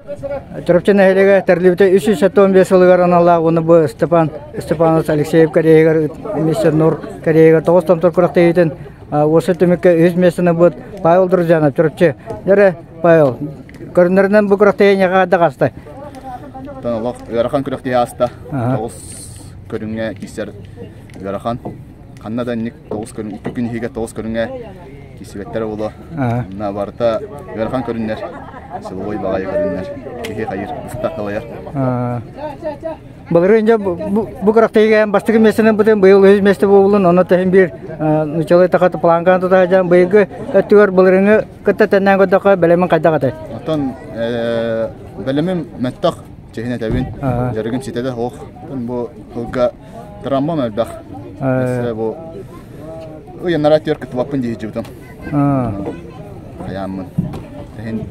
Төрөпчүн хелеге терлибите 315 ылыгар аналла уну бу Степанович Алексеев Кореегер мистер Нур Кореегер 9 томтор курактейтин осы төмөккө өз месіне бут Павел Друзянов төрөпчү. Яре Павел көрүнөрүнөн бу курактеяга да касты. Танылык Ярахан күрәктәй аста. 9 көрүнгә кисер Ярахан. Канадан ник 9 көрүн 2 күн һигә 9 көрүнгә кисебеттер була. На барта Ярахан көрүннәр. Сылой багай көрүннәр. Кихе хайыр устакалар. Булырынча бу курактайга баштыгы месенен бутен быйыл өз месте болун, аны тәһин бир нучалай такаты планган тутажан быйгы өттүгөр булырыңы кыттатаннан годока белемен кайдагаты. Атан белемем мәттак Чехина табин, жаргын ситеде хох, бу хылга трамма мәбдах. Бу уяннара-тер кытвапын дижибдем. Хаямын. Тәһин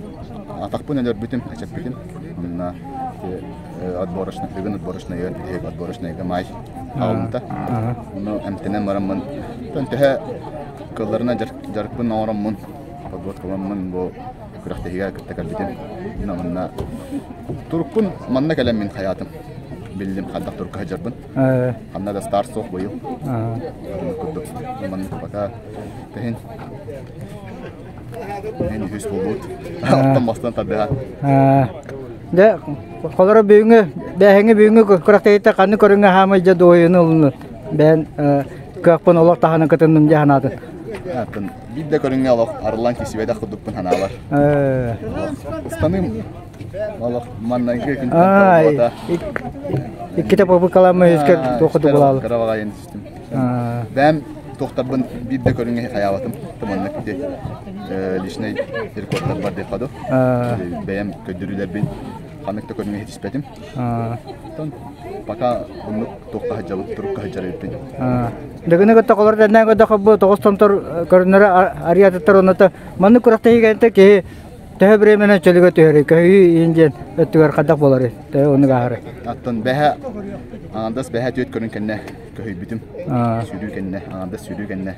атакпын әлер бүтем, ачап бүтем. Мына отборочный, фигын отборочный, эг отборочный гамай. Алымта. Ну, эмтенем марамын. Тәһә кылларына жаркын арамын. Подготовкаламын бу күрәктәгә киттәкәлбитем. Мына Туркун манна калам мин хаятым. Билдим хадда турка хаҗарбын. Ханна да стар сох быйыл. Манна пока тәһин. Мен хүс булут. Аттан бастан тадда. Да, холора бүйүнгө, бәһеңе бүйүнгө күрәктәйтә канны көрүнгө һәм җа дойыны улны. Бән капын олар таханы кытындым җанаты. Атын бидде көрүнгө алак арлан кисибедә худукпын ханалар. Устаным Аллах маннанга күн тата. Икките бу каламы искер токуду булалы. Карабага ендистим. Бәм токтарбын бидде көрүнгө хаябатым. Тыманны ките лишней рекордлар бар деп каду. Бәм көдүрүлөр бин ханыкта көрүнгө жетиспетим. Тон пока буну токта хаҗабыт туруп хаҗарыптын. Дегене гөттө колорда нәгә да хабы 9 томтор көрүнөрө ариятыттар оната. Манны күрәктәйгәнтә ки Тәһбире менә чөлгә төһәре көй инҗен өттүгәр кадак булар. Тә уны гары. Аттан бәһә андас бәһә төт көрүн кенне көй битем. Сүрү кенне андас сүрү кенне.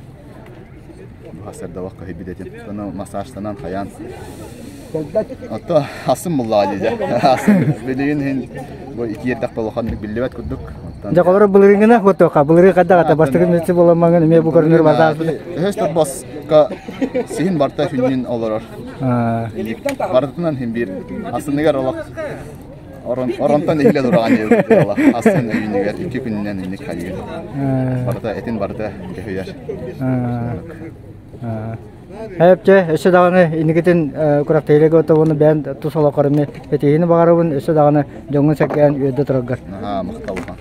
Бу хасарда вак көй битем. Таны массажтан хаян. Атта хасым булла диде. Билеген хин бу 2 ердәк болган биллебет күрдүк. Жакалары булырыгына фото ка булыры кадак баштыгы месе боламаган ме бу көрүнөр базар. Höstör баска син барта хүннен алар. Бардытынан хим бир асынныгар алак. Оронтан иле дурган алак. Асынны үйнегер 2 күннән инек хайыр. Барта этин барта көйәр. Хәпче эше даганы инегетин күрәктәйлеге отовны бән тусала карымны этене багарыбын эше даганы жоңын сәккән өйдә торгар. Макталган.